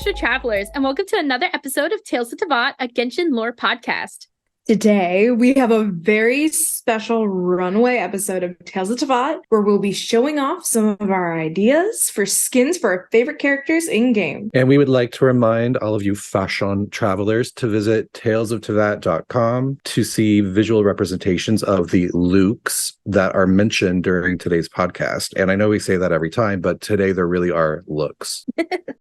Astra Travelers, and welcome to another episode of Tales of Teyvat, a Genshin Lore Podcast. Today, we have a very special Runway episode of Tales of Teyvat, where we'll be showing off some of our ideas for skins for our favorite characters in-game. And we would like to remind all of you fashion travelers to visit talesofteyvat.com to see visual representations of the lewks that are mentioned during today's podcast. And I know we say that every time, but today there really are looks.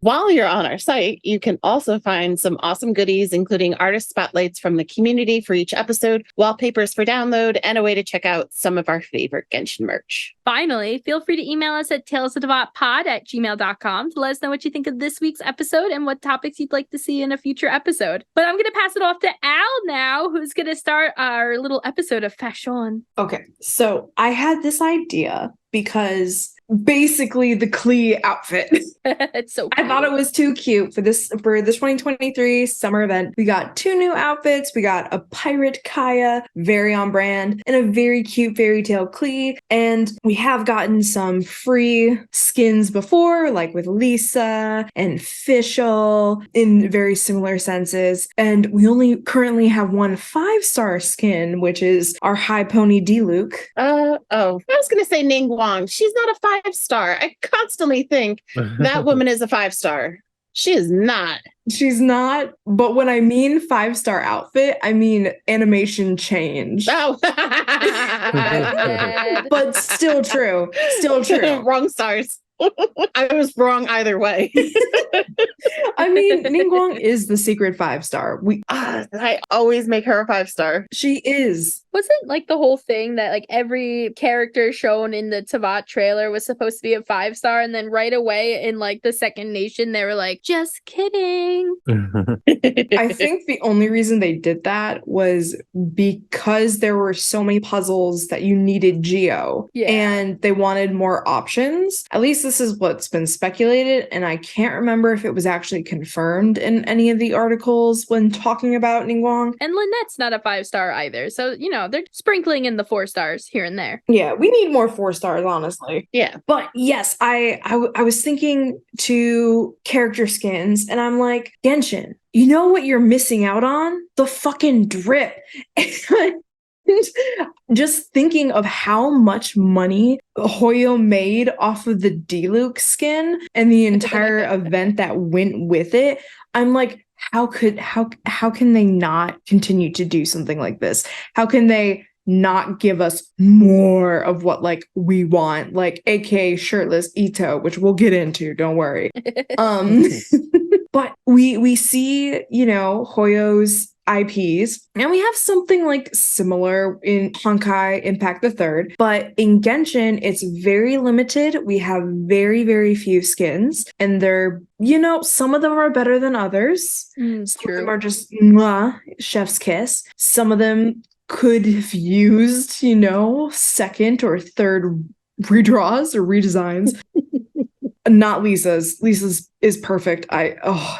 While you're on our site, you can also find some awesome goodies, including artist spotlights from the community for each episode, wallpapers for download, and a way to check out some of our favorite Genshin merch. Finally, feel free to email us at talesofteyvatpod@gmail.com to let us know what you think of this week's episode and what topics you'd like to see in a future episode. But I'm going to pass it off to Al now, who's going to start our little episode of fashion. Okay, so I had this idea because basically the Klee outfit. It's so cute. I thought it was too cute for this 2023 summer event. We got two new outfits. We got a pirate Kaya, very on brand, and a very cute fairy tale Klee. And we have gotten some free skins before, like with Lisa and Fischl in very similar senses. And we only currently have one 5-star skin, which is our High Pony D-Luke. I was going to say Ning Wang. She's not a 5-star. I constantly think that woman is a 5-star. She is not. She's not, but when I mean 5-star outfit, I mean animation change. Oh. But still true. Still true. Wrong stars. I was wrong either way. I mean, Ningguang is the secret 5-star. I always make her a 5-star. She is. Wasn't like the whole thing that like every character shown in the Teyvat trailer was supposed to be a 5-star, and then right away in like the second nation they were like, just kidding. I think the only reason they did that was because there were so many puzzles that you needed Geo, and they wanted more options. At least this is what's been speculated, and I can't remember if it was actually confirmed in any of the articles when talking about Ningguang. And Lynette's not a 5-star either, so you know they're sprinkling in the 4 stars here and there. Yeah, we need more 4 stars, honestly. Yeah, but yes, I was thinking to character skins, and I'm like, Genshin, you know what you're missing out on? The fucking drip. Just thinking of how much money Hoyo made off of the D-Luke skin and the entire event that went with it, I'm like, how can they not continue to do something like this? How can they not give us more of what like we want, like aka shirtless Ito, which we'll get into, don't worry. But we see, you know, Hoyo's IPs, and we have something like similar in Honkai Impact the Third, but in Genshin it's very limited. We have very, very few skins, and they're, you know, some of them are better than others. Some of them are just mwah, chef's kiss. Some of them could have used, you know, second or third redraws or redesigns. Not Lisa's. Lisa's is perfect.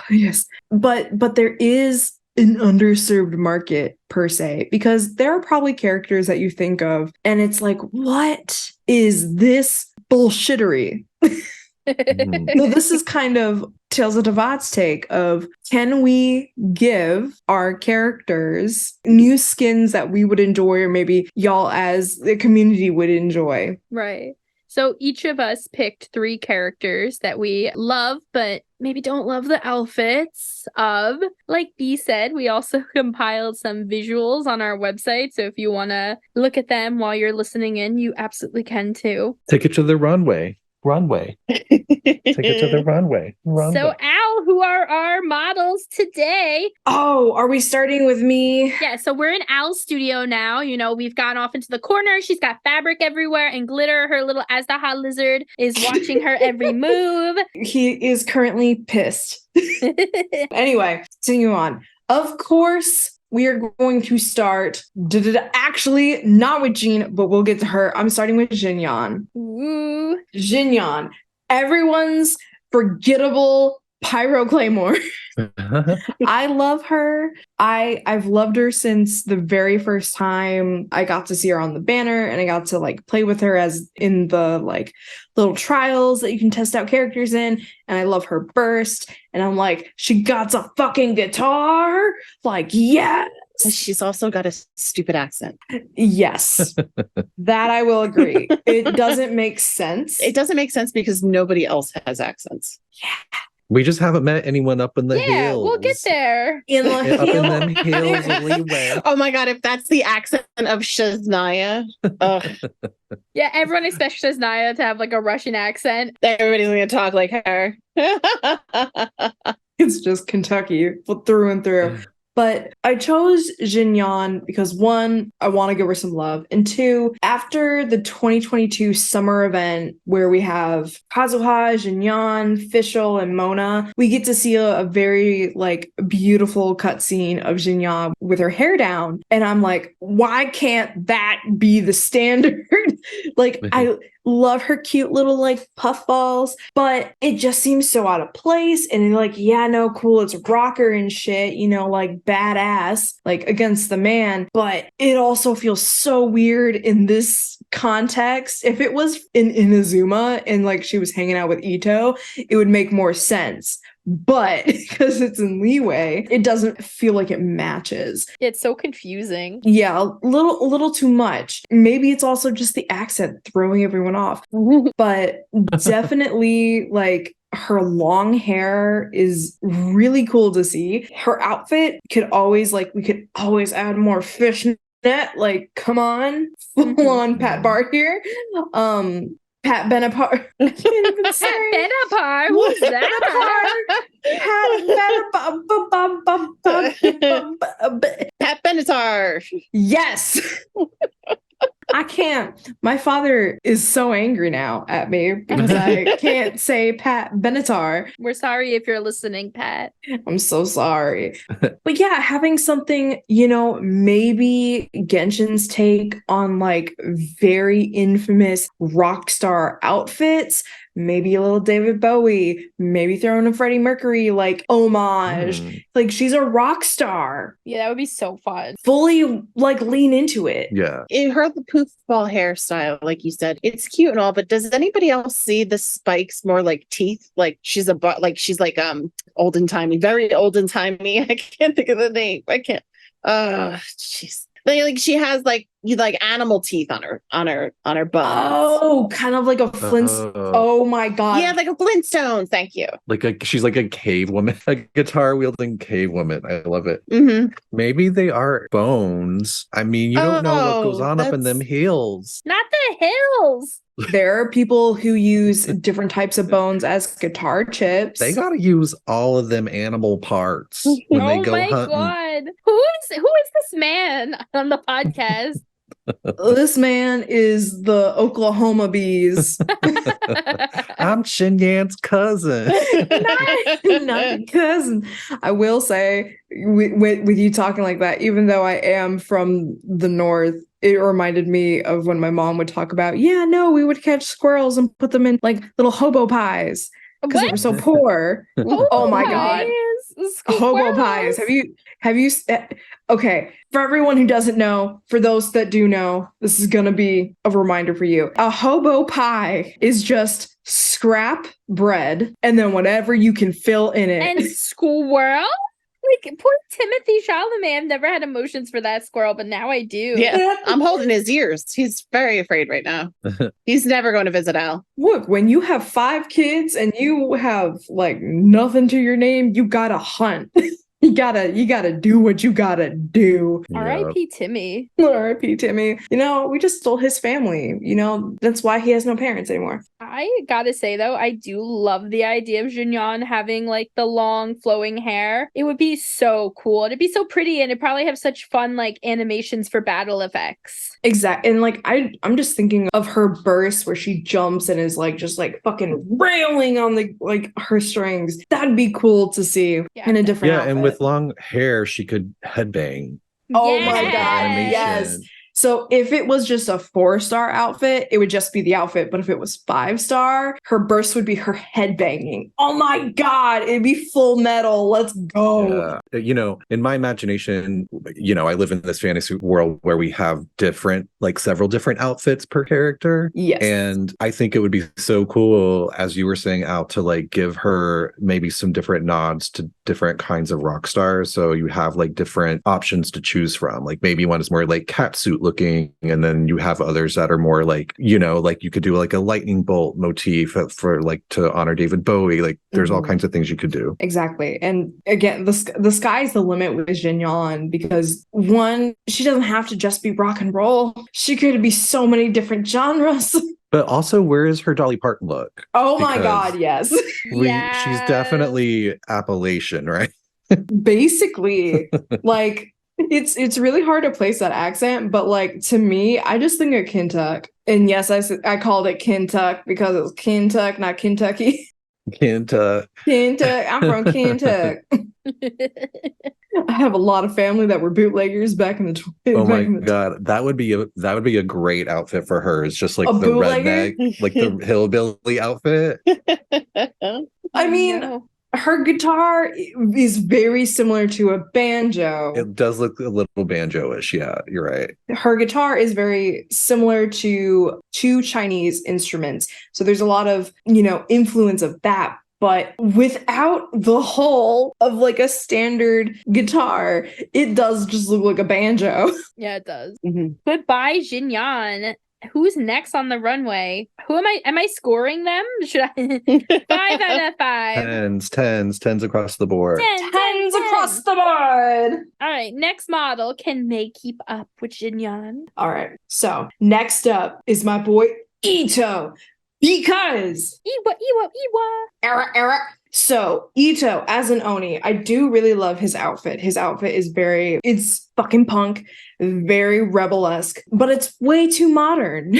Yes. But there is an underserved market per se, because there are probably characters that you think of and it's like, what is this bullshittery? So this is kind of Tales of Teyvat's take of, can we give our characters new skins that we would enjoy, or maybe y'all as the community would enjoy? Right. So each of us picked 3 characters that we love, but maybe don't love the outfits of. Like B said, we also compiled some visuals on our website. So if you want to look at them while you're listening in, you absolutely can too. Take it to the runway. Take it to the runway. So Al, who are our models today? Oh, are we starting with me? Yeah, so we're in Al's studio now. You know, we've gone off into the corner. She's got fabric everywhere and glitter. Her little Azdaha lizard is watching her every move. He is currently pissed. Anyway, continue on. Of course, we are going to start, actually, not with Jean, but we'll get to her. I'm starting with Xinyan. Woo. Xinyan. Everyone's forgettable Pyro Claymore. I love her. I've loved her since the very first time I got to see her on the banner, and I got to like play with her as in the like little trials that you can test out characters in. And I love her burst. And I'm like, she got a fucking guitar. Like, yes. She's also got a stupid accent. Yes, that I will agree. It doesn't make sense. It doesn't make sense because nobody else has accents. Yeah. We just haven't met anyone up in the hills. Yeah, we'll get there. In the Up in hill. them hills of Leeway. Oh my god, if that's the accent of Shaznia, ugh, Yeah, everyone expects Naya to have like a Russian accent. everybody's gonna talk like her. It's just Kentucky through and through. But I chose Xinyan because one, I want to give her some love. And two, after the 2022 summer event where we have Kazuha, Xinyan, Fischl, and Mona, we get to see a very like beautiful cutscene of Xinyan with her hair down. And I'm like, why can't that be the standard? Like, I love her cute little like puff balls, but it just seems so out of place. And like, yeah, no, cool, it's rocker and shit, you know, like badass, like against the man. But it also feels so weird in this context. If it was in Inazuma and like she was hanging out with Ito, it would make more sense. But because it's in Leeway, it doesn't feel like it matches. It's so confusing. Yeah, a little too much. Maybe it's also just the accent throwing everyone off. But definitely like her long hair is really cool to see. Her outfit could always like we could always add more fishnet. Like, come on, full on Pat Bar here. Pat Benapar. I can't even say. Pat Benapar? Who's that? Pat Benatar. Yes. I can't. My father is so angry now at me because I can't say Pat Benatar. We're sorry if you're listening, Pat. I'm so sorry. But yeah, having something, you know, maybe Genshin's take on like very infamous rock star outfits, maybe a little David Bowie, maybe throwing a Freddie Mercury like homage. Like, she's a rock star. Yeah, that would be so fun. Fully like lean into it. Yeah. In her poofball hairstyle, like you said, it's cute and all, but does anybody else see the spikes more like teeth? Like she's olden timey, very olden timey. I can't think of the name. I can't. Jeez. Like she has like animal teeth on her buns. Oh, kind of like a Flintstone. Oh my god. Yeah, like a Flintstone. Thank you. She's like a cave woman, a guitar wielding cave woman. I love it. Mm-hmm. Maybe they are bones. I mean, you don't know what goes on up in them hills. Not the hills. There are people who use different types of bones as guitar chips. They gotta use all of them animal parts when they go hunting. God. Who is this man on the podcast? This man is the Oklahoma Bees. I'm Xinyan's cousin. not cousin. I will say, with you talking like that, even though I am from the north, it reminded me of when my mom would talk about, yeah, no, we would catch squirrels and put them in like little hobo pies because they were so poor. Oh my god. Hobo pies. Have you okay, for everyone who doesn't know, for those that do know, this is going to be a reminder for you. A hobo pie is just scrap bread and then whatever you can fill in it. And squirrel? Like, poor Timothy Chalamet. I've never had emotions for that squirrel, but now I do. Yeah, I'm holding his ears. He's very afraid right now. He's never going to visit Al. Look, when you have 5 kids and you have like nothing to your name, you gotta hunt. You gotta do what you gotta do. R.I.P. Timmy. R.I.P. Timmy. You know, we just stole his family. You know, that's why he has no parents anymore. I gotta say though, I do love the idea of Xinyan having like the long flowing hair. It would be so cool. It'd be so pretty, and it'd probably have such fun like animations for battle effects. Exactly. And like I'm just thinking of her burst where she jumps and is like just like fucking railing on the like her strings. That'd be cool to see in a different outfit. And with long hair she could headbang. Oh my god. Animation. Yes. So if it was just a 4-star outfit, it would just be the outfit. But if it was 5-star, her burst would be her headbanging. Oh my God, it'd be Full Metal. Let's go. Yeah. You know, in my imagination, you know, I live in this fantasy world where we have different, like several different outfits per character. Yes. And I think it would be so cool, as you were saying, Al, to like give her maybe some different nods to different kinds of rock stars. So you have like different options to choose from. Like maybe one is more like catsuit looking, and then you have others that are more like, you know, like you could do like a lightning bolt motif for like to honor David Bowie. Like there's all kinds of things you could do. Exactly. And again, the sky's the limit with Xinyan, because one, she doesn't have to just be rock and roll. She could be so many different genres. But also, where is her Dolly Parton look? Oh my God, yes. She's definitely Appalachian, right? Basically, like it's really hard to place that accent, but like to me, I just think of Kentuck. And yes, I called it Kentuck because it was Kentuck, not Kentucky. Kentuck. I'm from Kentuck. I have a lot of family that were bootleggers back in the 20s. Oh my God, that would be a great outfit for her. It's just like A the bootlegger? redneck, like the hillbilly outfit. I mean, her guitar is very similar to a banjo. It does look a little banjo-ish. Yeah, you're right. Her guitar is very similar to two Chinese instruments. So there's a lot of, you know, influence of that. But without the hole of like a standard guitar, it does just look like a banjo. Yeah, it does. Goodbye, Xinyan. Who's next on the runway? Who am I? Am I scoring them? Should I? 5 out of 5. Tens across the board. Tens across the board. All right, next model. Can they keep up with Xinyan? All right. So next up is my boy Ito. Because Era. So Ito as an Oni, I do really love his outfit. His outfit is it's fucking punk, very rebel-esque, but it's way too modern.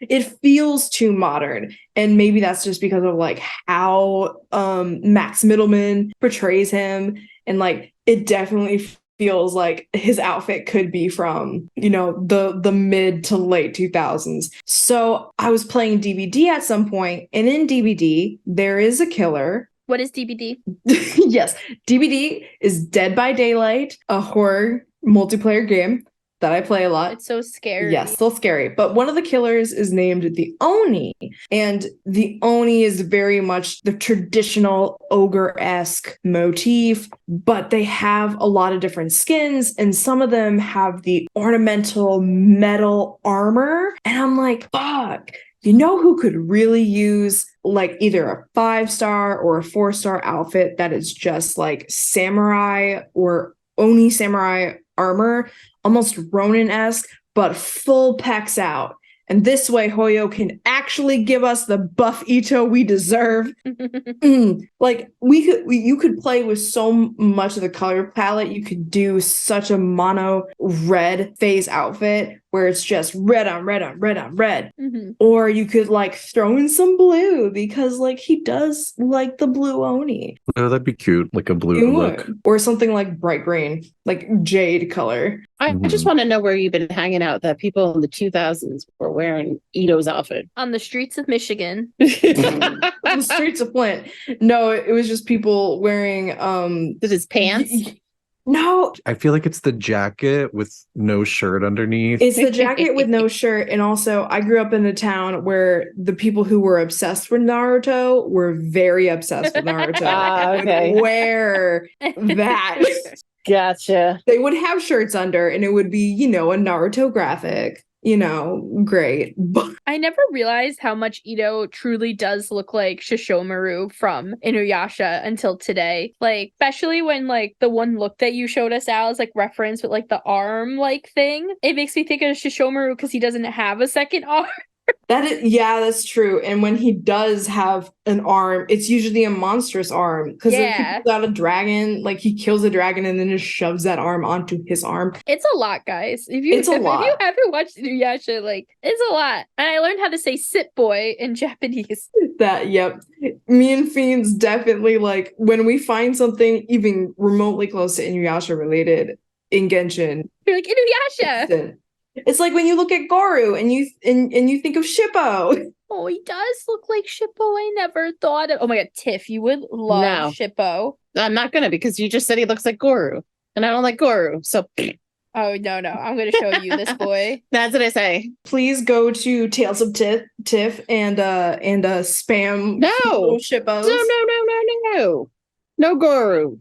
It feels too modern. And maybe that's just because of like how Max Middleman portrays him. And like it definitely feels like his outfit could be from, you know, the mid to late 2000s. So I was playing DBD at some point, and in DBD there is a killer. What is DBD? Yes, DBD is Dead by Daylight, a horror multiplayer game that I play a lot. It's so scary. Yes, still scary. But one of the killers is named the Oni. And the Oni is very much the traditional ogre-esque motif, but they have a lot of different skins, and some of them have the ornamental metal armor. And I'm like, fuck. You know who could really use like either a 5-star or a 4-star outfit that is just like samurai or Oni samurai armor, almost Ronin-esque, but full pecs out. And this way, Hoyo can actually give us the buff Ito we deserve. Like you could play with so much of the color palette. You could do such a mono red phase outfit where it's just red on red on red on red. Or you could like throw in some blue because like he does like the blue Oni. Oh, that'd be cute, like a blue look. Or something like bright green, like jade color. I just want to know where you've been hanging out that people in the 2000s were wearing Ito's outfit. On the streets of Michigan. The streets of Flint. No, it was just people wearing With his pants? No. I feel like it's the jacket with no shirt underneath. It's the jacket with no shirt. And also, I grew up in a town where the people who were obsessed with Naruto were very obsessed with Naruto. Okay. Would wear that. Gotcha. They would have shirts under, and it would be, you know, a Naruto graphic. You know, great. But I never realized how much Ito truly does look like Shishomaru from Inuyasha until today. Like, especially when, like, the one look that you showed us, Al, is, like, referenced with, like, the arm-like thing. It makes me think of Shishomaru because he doesn't have a second arm. yeah, that's true. And when he does have an arm, it's usually a monstrous arm. Because if he pulls out a dragon, like he kills a dragon and then just shoves that arm onto his arm. It's a lot, guys. If you haven't watched Inuyasha, like, it's a lot. And I learned how to say sit boy in Japanese. Yep. Me and Fiends definitely, like, when we find something even remotely close to Inuyasha related in Genshin. You're like, Inuyasha! It's like when you look at Goru and you think of Shippo. Oh, he does look like Shippo. I never thought of. Oh my god, Tiff, you would love No. Shippo. I'm not gonna because you just said he looks like Goru, and I don't like Goru. So Oh no, I'm gonna show you this boy. that's what I say. Please go to Tales of Tiff and spam No, Shippos. no, no Goru.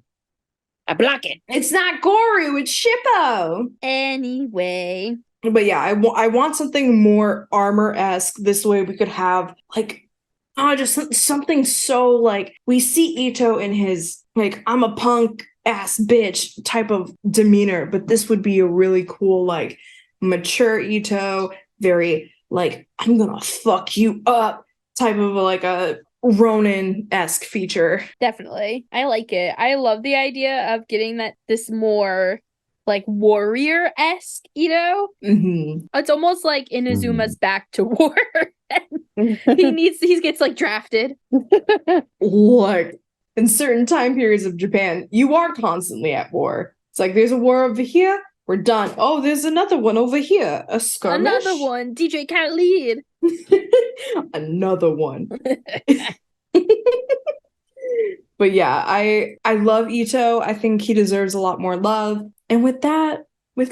I block it. It's not Goru, it's Shippo. Anyway, But yeah, I want something more armor-esque. This way we could have like just something so like we see Ito in his like I'm a punk ass bitch type of demeanor, but this would be a really cool like mature Ito, very like I'm gonna fuck you up type of like a Ronin-esque feature. definitely. I like it. I love the idea of getting this more like warrior-esque, Mm-hmm. It's almost like Inazuma's back to war. he gets like drafted. Like in certain time periods of Japan, you are constantly at war. It's like there's a war over here, we're done. Oh, there's another one over here. A skirmish. Another one. DJ Khaled. Another one. But yeah, I love Ito. I think he deserves a lot more love. And with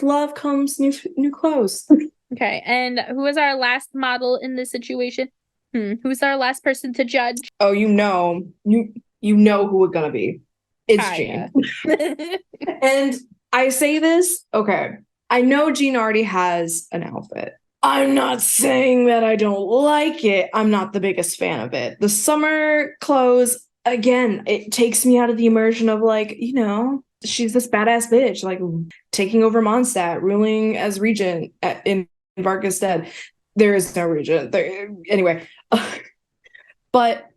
love comes new clothes. Okay, and who is our last model in this situation? Who's our last person to judge? Oh, you know who it's gonna be. It's Kaya. Jean. And I say this, okay. I know Jean already has an outfit. I'm not saying that I don't like it. I'm not the biggest fan of it. The summer clothes, again, it takes me out of the immersion of like, she's this badass bitch, like taking over Mondstadt, ruling as regent in Varka's stead. There is no regent. Anyway. But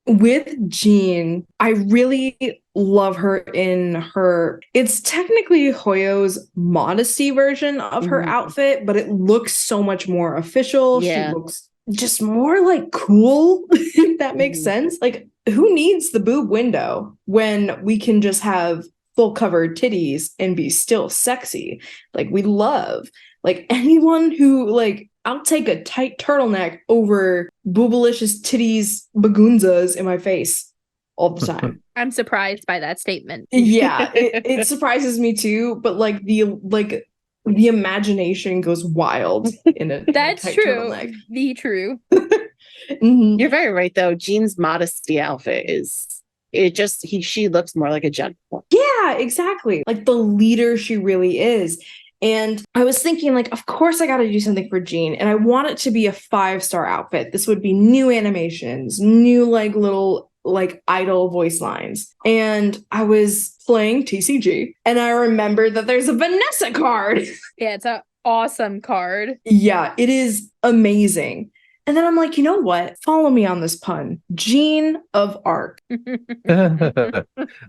with Jean, I really love her in her. It's technically Hoyo's modesty version of her outfit, but it looks so much more official. Yeah. She looks just more like cool, if that makes sense. Like, who needs the boob window when we can just have full covered titties and be still sexy? Like, we love, like, anyone who, like, I'll take a tight turtleneck over boobalicious titties bagunzas in my face all the time. I'm surprised by that statement. Yeah, it surprises me too, but like the imagination goes wild in a That's tight true. turtleneck. The true. Mhm. You're very right, though. Jean's modesty outfit she looks more like a gentleman. Yeah, exactly. Like the leader she really is. And I was thinking, like, of course I got to do something for Jean, and I want it to be a 5-star outfit. This would be new animations, new like little like idol voice lines. And I was playing TCG, and I remembered that there's a Vanessa card. Yeah, it's an awesome card. Yeah, it is amazing. And then I'm like, you know what? Follow me on this pun. Jean of Arc. I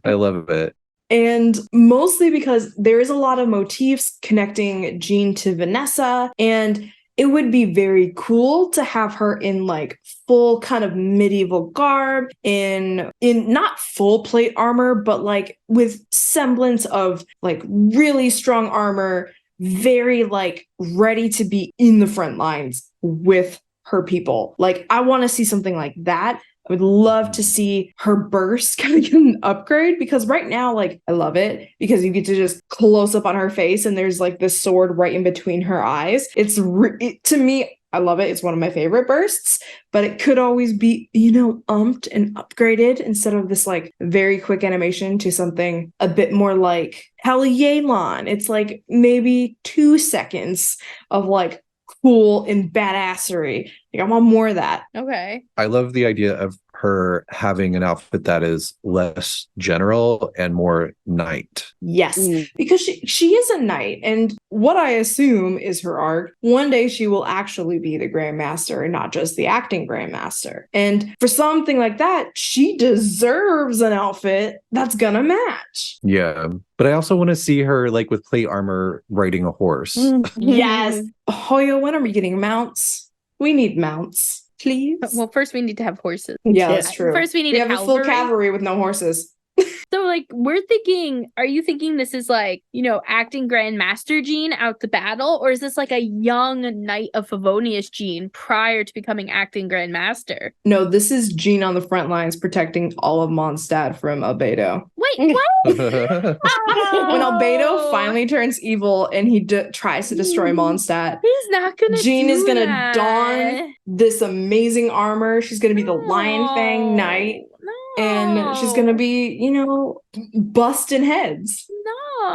love it. And mostly because there is a lot of motifs connecting Jean to Vanessa, and it would be very cool to have her in like full kind of medieval garb, in not full plate armor, but like with semblance of like really strong armor, very like ready to be in the front lines with her people. Like, I want to see something like that. I would love to see her burst kind of get an upgrade, because right now, like, I love it because you get to just close up on her face and there's like this sword right in between her eyes. To me, I love it. It's one of my favorite bursts, but it could always be, umped and upgraded instead of this like very quick animation to something a bit more like Heliyelon. It's like maybe 2 seconds of like cool and badassery. Like, I want more of that. Okay. I love the idea of her having an outfit that is less general and more knight. Yes, because she is a knight, and what I assume is her arc. One day she will actually be the Grandmaster and not just the acting Grandmaster. And for something like that, she deserves an outfit that's gonna match. Yeah. But I also want to see her like with plate armor riding a horse. Yes. Hoyo, when are we getting mounts? We need mounts, please. Well, first we need to have horses. Yeah, that's true. First we need We a have a full cavalry. cavalry with no horses. So, like, we're thinking, are you thinking this is like, acting Grandmaster Jean out to battle? Or is this like a young Knight of Favonius Jean prior to becoming acting Grandmaster? No, this is Jean on the front lines protecting all of Mondstadt from Albedo. Wait, what? When Albedo finally turns evil and he tries to destroy Mondstadt, He's not gonna Jean do is gonna that. don this amazing armor. She's gonna be the Lion Fang Knight. And she's gonna be, busting heads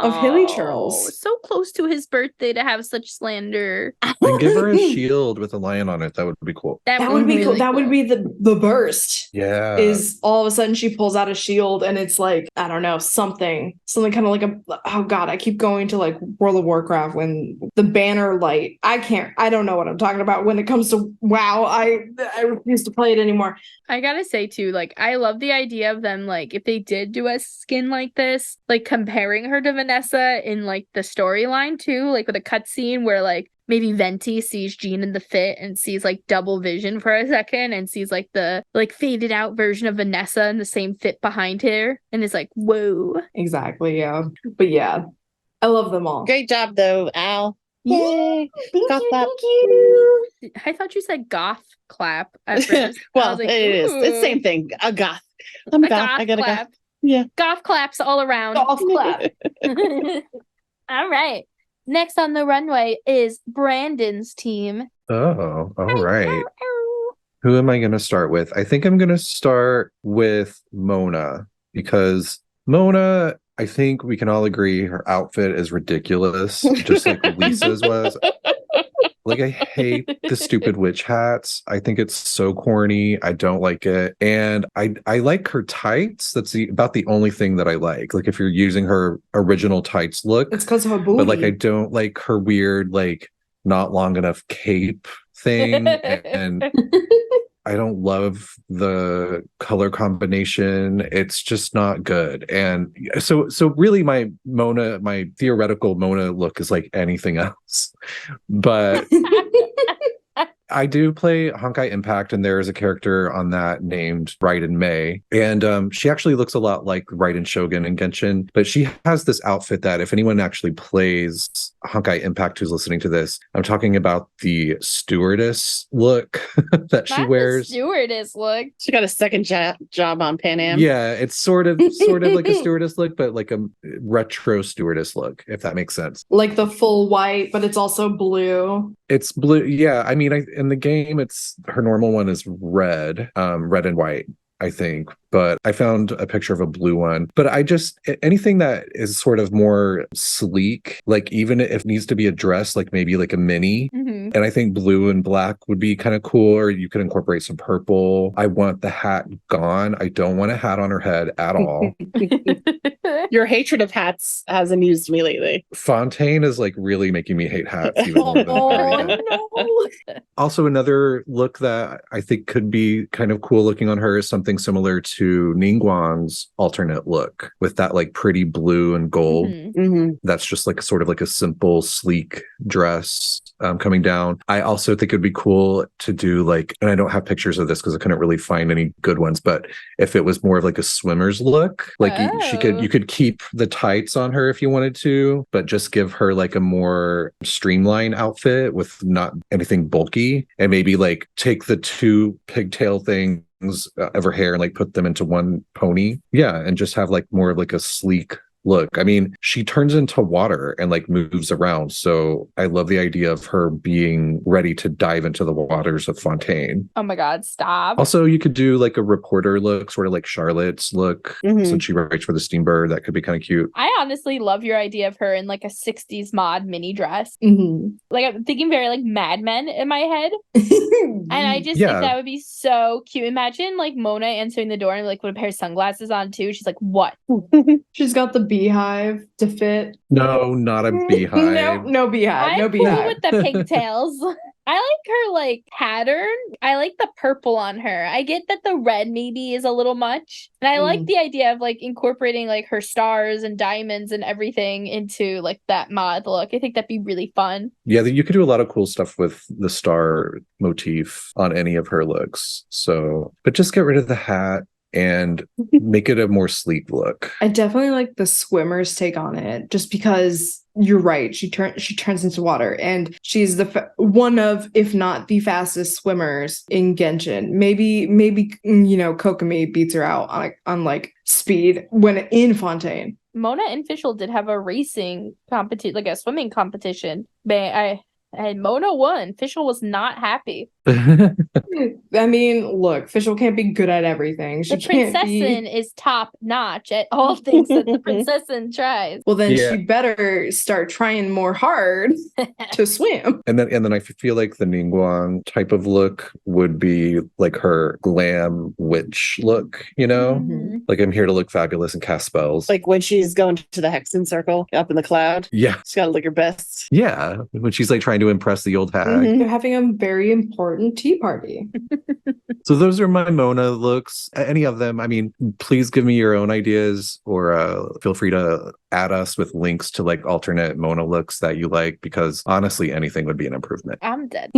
of Hilly Churls. So close to his birthday to have such slander. And give her a shield with a lion on it. That would be cool. That would be really cool. That would be the burst. Yeah. Is all of a sudden she pulls out a shield and it's like, I don't know, something kind of like oh god, I keep going to like World of Warcraft when the banner light. I don't know what I'm talking about when it comes to WoW. I refuse to play it anymore. I gotta say too, like, I love the idea of them, like, if they did do a skin like this, like comparing her to Vanessa in like the storyline too, like with a cutscene where like maybe Venti sees Jean in the fit and sees like double vision for a second and sees like the like faded out version of Vanessa in the same fit behind her and is like, whoa. Exactly, yeah. But yeah, I love them all. Great job though, Al. Yay! Thank Goth you, clap. thank you. I thought you said goth clap at first. I Well, was like, it is. It's ooh, same thing. A goth. I'm a goth. goth I got a goth. clap. Yeah. Goth claps all around. Golf clap. All right. Next on the runway is Brandon's team. Oh, all right. Who am I going to start with? I think I'm going to start with Mona because Mona, I think we can all agree her outfit is ridiculous, just like Lisa's was. Like, I hate the stupid witch hats. I think it's so corny. I don't like it. And I like her tights. That's about the only thing that I like. Like, if you're using her original tights look. It's because of her booty. But, like, I don't like her weird, like, not long enough cape thing. And I don't love the color combination. It's just not good. And so really my theoretical Mona look is like anything else. But I do play Honkai Impact, and there is a character on that named Raiden Mei. And she actually looks a lot like Raiden Shogun in Genshin, but she has this outfit that if anyone actually plays Honkai Impact who's listening to this, I'm talking about the stewardess look that she wears. The stewardess look. She got a second job on Pan Am. Yeah, it's sort of like a stewardess look, but like a retro stewardess look, if that makes sense. Like the full white, but it's also blue. It's blue. Yeah, I mean, in the game, it's her normal one is red and white, I think. But I found a picture of a blue one. But I just, anything that is sort of more sleek, like even if it needs to be a dress, like maybe like a mini. Mm-hmm. And I think blue and black would be kind of cool, or you could incorporate some purple. I want the hat gone. I don't want a hat on her head at all. Your hatred of hats has amused me lately. Fontaine is like really making me hate hats even more than Ariana. no. Also, another look that I think could be kind of cool looking on her is something similar to Ningguang's alternate look with that like pretty blue and gold. Mm-hmm. Mm-hmm. That's just like sort of like a simple, sleek dress coming down. I also think it'd be cool to do like, and I don't have pictures of this because I couldn't really find any good ones, but if it was more of like a swimmer's look, like you could keep the tights on her if you wanted to, but just give her like a more streamlined outfit with not anything bulky, and maybe like take the two pigtail things of her hair and like put them into one pony. Yeah, and just have like more of like a sleek look. I mean, she turns into water and like moves around. So I love the idea of her being ready to dive into the waters of Fontaine. Oh my God, stop. Also, you could do like a reporter look, sort of like Charlotte's look, Mhm. since she writes for the Steambird. That could be kind of cute. I honestly love your idea of her in like a 60s mod mini dress. Mm-hmm. Like, I'm thinking very like Mad Men in my head. And I just Yeah. think that would be so cute. Imagine like Mona answering the door and like with a pair of sunglasses on too. She's like, what? She's got the beehive to fit. No, not a beehive. No beehive. No I'm cool beehive. with the pigtails. I like her like pattern. I like the purple on her. I get that the red maybe is a little much. And I like the idea of like incorporating like her stars and diamonds and everything into like that mod look. I think that'd be really fun. Yeah, you could do a lot of cool stuff with the star motif on any of her looks. So, but just get rid of the hat. and make it a more sleek look. I definitely like the swimmer's take on it, just because you're right. She turns into water, and she's one of, if not the fastest swimmers in Genshin. Maybe Kokomi beats her out on like speed when in Fontaine. Mona and Fischl did have a racing competition, like a swimming competition. And Mona won. Fischl was not happy. I mean, look, Fischl can't be good at everything. The princessin is top notch at all things that the princessin tries. Well, then she better start trying more hard to swim. And then I feel like the Ningguang type of look would be like her glam witch look, Mm-hmm. Like I'm here to look fabulous and cast spells. Like when she's going to the Hexen Circle up in the cloud. Yeah. She's got to look her best. Yeah. When she's like trying to impress the old hag. They're having a very important tea party. So those are my Mona looks. Any of them. I mean, please give me your own ideas, or feel free to add us with links to like alternate Mona looks that you like, because honestly, anything would be an improvement. I'm dead.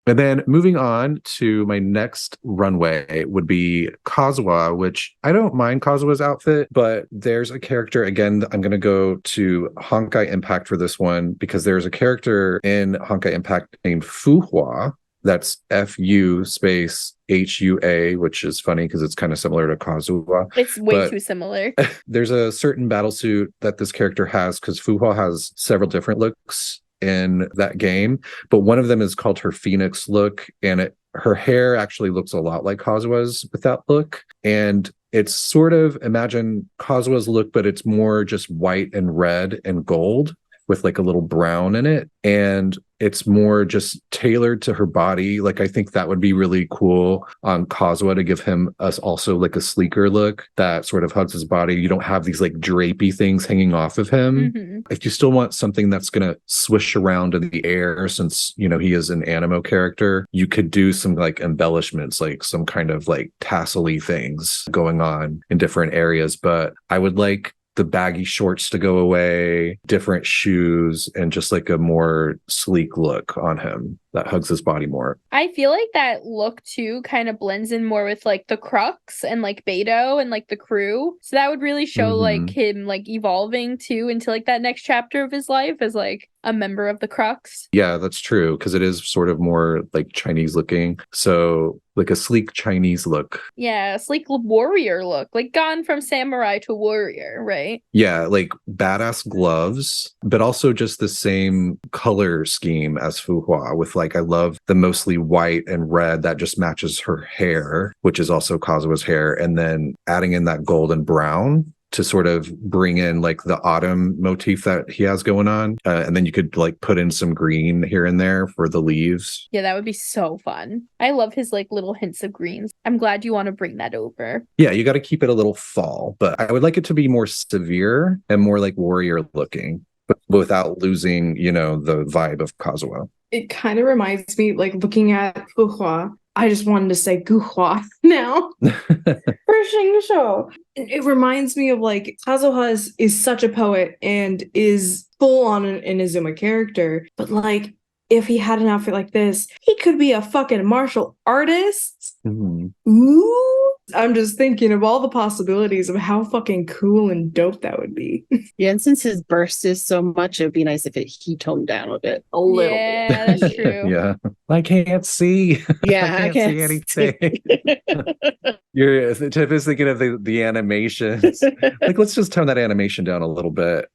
And then moving on to my next runway would be Kazuha, which I don't mind Kazuha's outfit, but there's a character, again, I'm going to go to Honkai Impact for this one, because there's a character in Honkai Impact named Fuhua. That's Fu space HUA, which is funny because it's kind of similar to Kazuha. It's way too similar. There's a certain battlesuit that this character has, because Fuhua has several different looks in that game, but one of them is called her Phoenix look, and her hair actually looks a lot like Kazuha's with that look. And it's sort of, imagine Kazuha's look, but it's more just white and red and gold with like a little brown in it, and it's more just tailored to her body. Like I think that would be really cool on Kazuha, to give him us also like a sleeker look that sort of hugs his body. You don't have these like drapey things hanging off of him. Mm-hmm. If you still want something that's going to swish around in the air, since he is an animo character, you could do some like embellishments, like some kind of like tassel-y things going on in different areas. But I would like the baggy shorts to go away, different shoes, and just like a more sleek look on him that hugs his body more. I feel like that look too kind of blends in more with like the Crux and like Beto and like the crew. So that would really show like him like evolving too into like that next chapter of his life as like a member of the Crux. Yeah, that's true, because it is sort of more like Chinese looking. So like a sleek Chinese look. Yeah, a sleek warrior look, like gone from samurai to warrior, right? Yeah, like badass gloves, but also just the same color scheme as Fuhua, with like, I love the mostly white and red that just matches her hair, which is also Kazuha's hair, and then adding in that gold and brown to sort of bring in like the autumn motif that he has going on. And then you could like put in some green here and there for the leaves. Yeah, that would be so fun. I love his like little hints of greens. I'm glad you want to bring that over. Yeah, you got to keep it a little fall, but I would like it to be more severe and more like warrior looking, but without losing, the vibe of Kazuha. It kind of reminds me, like looking at Fuhua, I just wanted to say Guhua now for Xingqiu. It reminds me of like Kazuha is such a poet and is full on an Inazuma character, but like if he had an outfit like this, he could be a fucking martial artist. Mm-hmm. Ooh. I'm just thinking of all the possibilities of how fucking cool and dope that would be. Yeah, and since his burst is so much, it would be nice if he toned down a bit. A little bit. Yeah, that's true. Yeah. I can't see. Yeah, I can't see anything. You're Tiff is thinking of the animations. Like, let's just tone that animation down a little bit.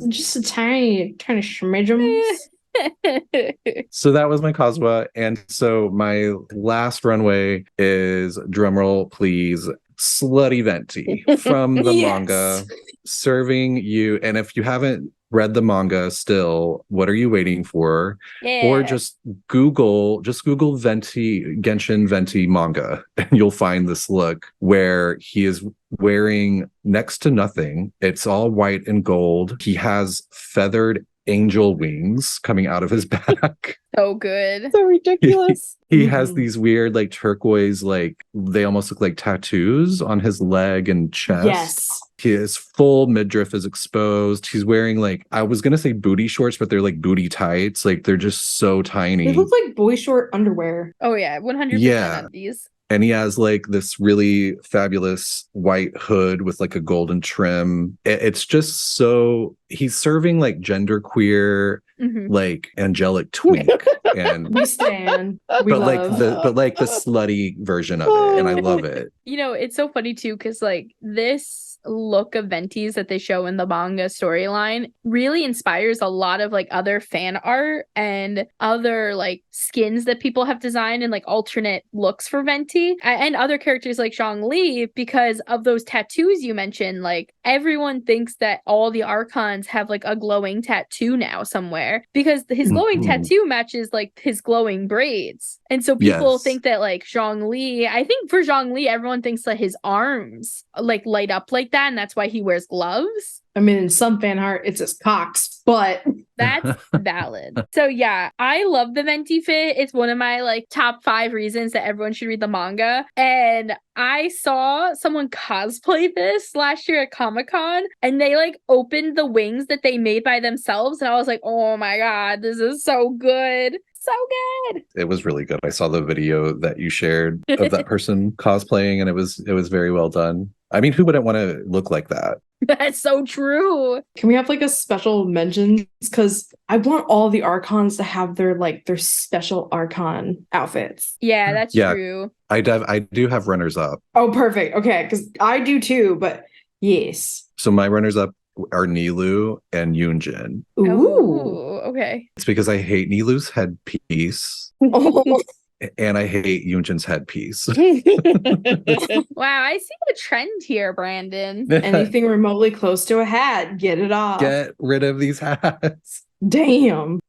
Just a tiny smidgen. So that was my Kazuha. And so my last runway is, drumroll please, Slutty Venti from the manga, serving you. And if you haven't read the manga still, what are you waiting for? Yeah. Or just Google Venti, Genshin Venti manga, and you'll find this look where he is wearing next to nothing. It's all white and gold. He has feathered angel wings coming out of his back. So good. So ridiculous. He has these weird like turquoise, like they almost look like tattoos on his leg and chest. Yes. His full midriff is exposed. He's wearing like, I was gonna say booty shorts, but they're like booty tights. Like they're just so tiny. They look like boy short underwear. Oh yeah, 100% Yeah. of these. And he has like this really fabulous white hood with like a golden trim. It's just so he's serving like genderqueer, like angelic twink, and We stand. We but love. like the slutty version of it, and I love it. You know, it's so funny too, because like this look of Venti's that they show in the manga storyline really inspires a lot of like other fan art and other like skins that people have designed and like alternate looks for Venti and other characters like Zhongli, because of those tattoos you mentioned. Like everyone thinks that all the archons have like a glowing tattoo now somewhere because his glowing tattoo matches like his glowing braids. And so people think that like Zhongli, I think for Zhongli, everyone thinks that his arms like light up like that, and that's why he wears gloves. I mean, in some fan art, it's his cocks, but that's valid. So yeah, I love the Venti fit. It's one of my like top 5 reasons that everyone should read the manga. And I saw someone cosplay this last year at Comic-Con, and they like opened the wings that they made by themselves, and I was like, oh my god, this is so good. So good. It was really good. I saw the video that you shared of that person cosplaying, and it was very well done. I mean, who wouldn't want to look like that? That's so true. Can we have like a special mentions? Because I want all the archons to have their special archon outfits. Yeah, that's true. I do have runners up. Oh, perfect. Okay, because I do too, but yes. So my runners up are Nilou and Yunjin. Ooh, okay. It's because I hate Nilou's headpiece. Oh. And I hate Yunjin's headpiece. Wow, I see a trend here, Brandon. Anything remotely close to a hat, get it off. Get rid of these hats. Damn.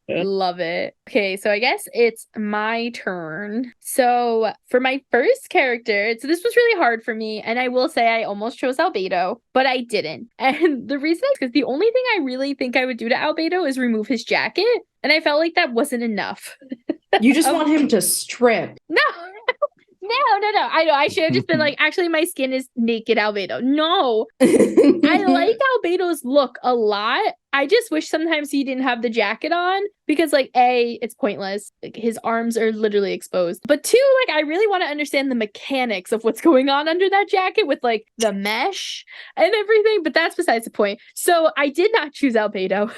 Love it. Okay, so I guess it's my turn. So for my first character, so this was really hard for me, and I will say I almost chose Albedo, but I didn't. And the reason is because the only thing I really think I would do to Albedo is remove his jacket, and I felt like that wasn't enough. You just want him to strip. No. No. I know. I should have just been like, actually, my skin is naked Albedo. No. I like Albedo's look a lot. I just wish sometimes he didn't have the jacket on because, like, A, it's pointless. Like, his arms are literally exposed. But 2, like, I really want to understand the mechanics of what's going on under that jacket with, like, the mesh and everything. But that's besides the point. So I did not choose Albedo.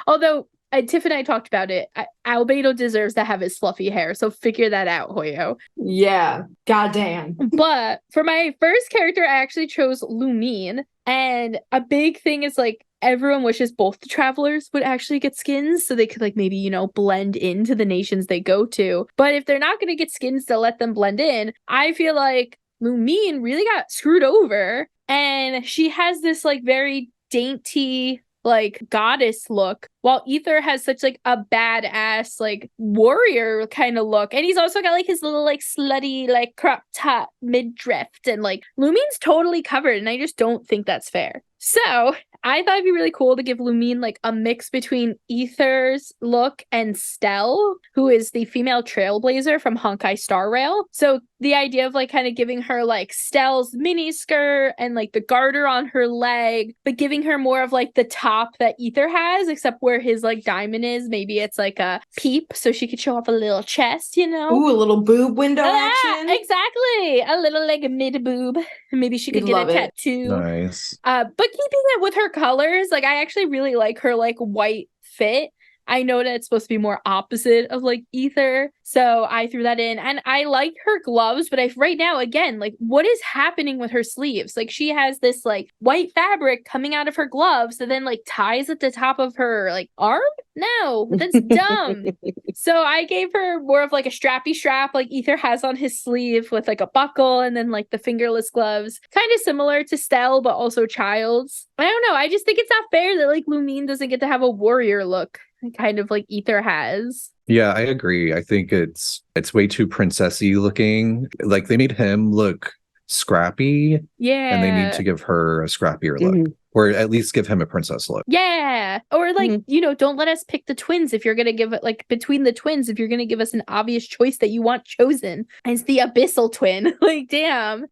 Although Tiff and I talked about it. Albedo deserves to have his fluffy hair, so figure that out, Hoyo. Yeah, goddamn. But for my first character, I actually chose Lumine. And a big thing is, like, everyone wishes both the travelers would actually get skins so they could, like, maybe, you know, blend into the nations they go to. But if they're not going to get skins to let them blend in, I feel like Lumine really got screwed over. And she has this, like, very dainty, like, goddess look, while Ether has such like a badass like warrior kind of look. And he's also got like his little like slutty like crop top midriff, and like Lumine's totally covered, and I just don't think that's fair. So I thought it'd be really cool to give Lumine like a mix between Ether's look and Stell, who is the female trailblazer from Honkai Star Rail. So the idea of like kind of giving her like Stell's mini skirt and like the garter on her leg, but giving her more of like the top that Ether has, except where his like diamond is, maybe it's like a peep so she could show off a little chest, you know? Ooh, a little boob window action. Exactly. A little like a mid boob. Maybe she could get a tattoo. Nice. But keeping it with her colors, like I actually really like her like white fit. I know that it's supposed to be more opposite of like Ether, so I threw that in. And I like her gloves, but right now, again, like what is happening with her sleeves? Like she has this like white fabric coming out of her gloves and then like ties at the top of her like arm? No, that's dumb. So I gave her more of like a strappy strap like Ether has on his sleeve with like a buckle and then like the fingerless gloves. Kind of similar to Stell, but also Childe's. I don't know. I just think it's not fair that like Lumine doesn't get to have a warrior look, kind of like Ether has. Yeah, I agree. I think it's way too princessy looking. Like they made him look scrappy, Yeah. and they need to give her a scrappier look. Or at least give him a princess look. Yeah. Or like, don't let us pick the twins if you're going to give it like between the twins, if you're going to give us an obvious choice that you want chosen as the abyssal twin. Like, damn.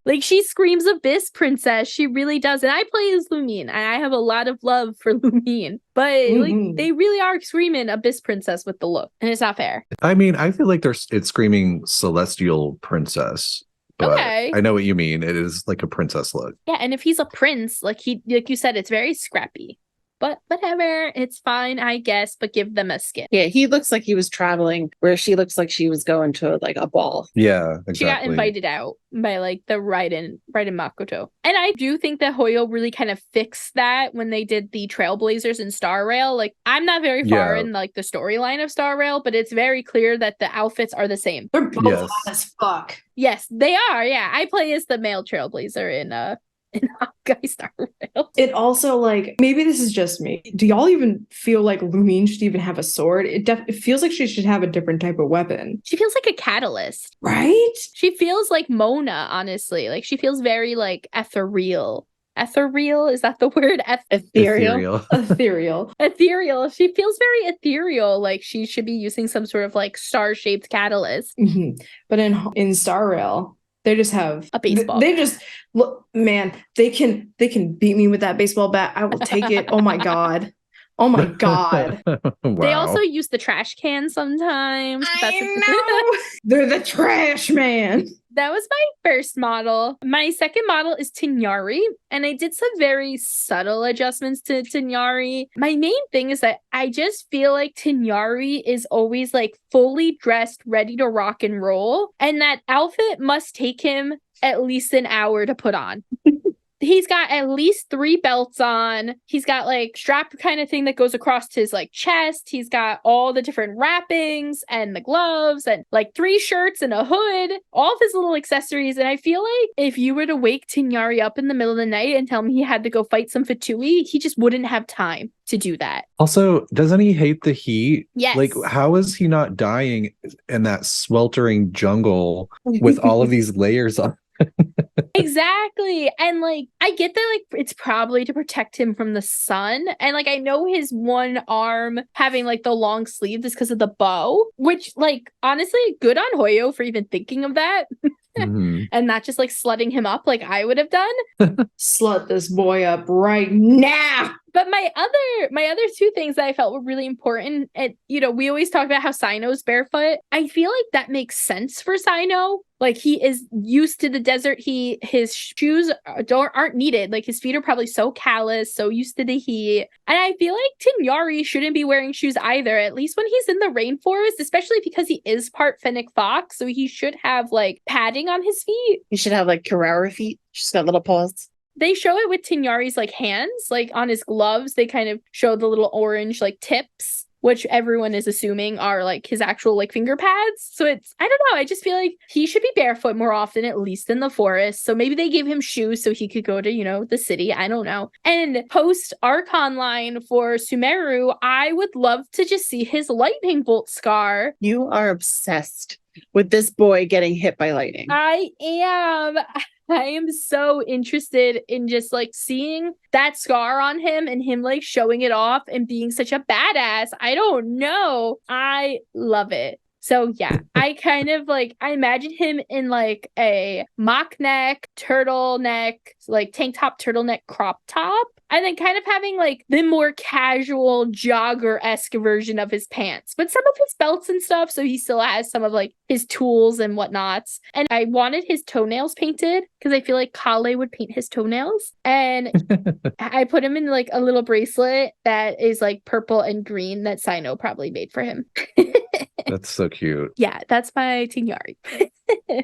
Like, she screams abyss princess. She really does. And I play as Lumine and I have a lot of love for Lumine. But like they really are screaming abyss princess with the look. And it's not fair. I mean, I feel like it's screaming celestial princess. But okay. I know what you mean. It is like a princess look. Yeah, and if he's a prince, like you said, it's very scrappy. But whatever, it's fine, I guess. But give them a skin. Yeah, he looks like he was traveling, where she looks like she was going to like a ball. Yeah, exactly. She got invited out by like the Raiden Makoto. And I do think that Hoyo really kind of fixed that when they did the Trailblazers in Star Rail. Like, I'm not very far in like the storyline of Star Rail, but it's very clear that the outfits are the same. They're both hot as fuck. Yes, they are. Yeah, I play as the male Trailblazer in Hawkeye Star Rail. It also, like, maybe this is just me. Do y'all even feel like Lumine should even have a sword? It feels like she should have a different type of weapon. She feels like a catalyst. Right? She feels like Mona, honestly. Like, she feels very, like, ethereal. Ethereal? Is that the word? Ethereal. Ethereal. She feels very ethereal. Like, she should be using some sort of, like, star-shaped catalyst. But in Star Rail, they just have a baseball. They just look, man. They can beat me with that baseball bat. I will take it. Oh my god. Oh my god. Wow. They also use the trash can sometimes. I know. They're the trash man. That was my first model. My second model is Tignari, and I did some very subtle adjustments to Tignari. My main thing is that I just feel like Tignari is always like fully dressed, ready to rock and roll, and that outfit must take him at least an hour to put on. He's got at least 3 belts on. He's got like strap kind of thing that goes across his like chest. He's got all the different wrappings and the gloves and like 3 shirts and a hood, all of his little accessories. And I feel like if you were to wake Tignari up in the middle of the night and tell him he had to go fight some Fatui, he just wouldn't have time to do that. Also, doesn't he hate the heat? Yes. Like, how is he not dying in that sweltering jungle with all of these layers on? Exactly. And like I get that like it's probably to protect him from the sun, and like I know his one arm having like the long sleeve is because of the bow, which like honestly good on Hoyo for even thinking of that. And not just like slutting him up like I would have done. Slut this boy up right now. But my other 2 things that I felt were really important, and we always talk about how Sino's barefoot. I feel like that makes sense for Sino. Like he is used to the desert. His shoes aren't needed. Like his feet are probably so callous, so used to the heat. And I feel like Tignari shouldn't be wearing shoes either, at least when he's in the rainforest, especially because he is part Fennec Fox, so he should have like padding on his feet. He should have like Carrara feet. She's got little paws. They show it with Tignari's like hands, like on his gloves. They kind of show the little orange like tips, which everyone is assuming are like his actual like finger pads. So I don't know. I just feel like he should be barefoot more often, at least in the forest. So maybe they gave him shoes so he could go to, the city. I don't know. And post Archon line for Sumeru, I would love to just see his lightning bolt scar. You are obsessed with this boy getting hit by lightning. I am so interested in just like seeing that scar on him and him like showing it off and being such a badass. I don't know. I love it. So yeah, I kind of like, I imagine him in like a mock neck, turtleneck, like tank top, turtleneck, crop top. And then kind of having like the more casual jogger-esque version of his pants, but some of his belts and stuff. So he still has some of like his tools and whatnots. And I wanted his toenails painted because I feel like Kale would paint his toenails. And I put him in like a little bracelet that is like purple and green that Sino probably made for him. That's so cute. Yeah, that's my Tignari.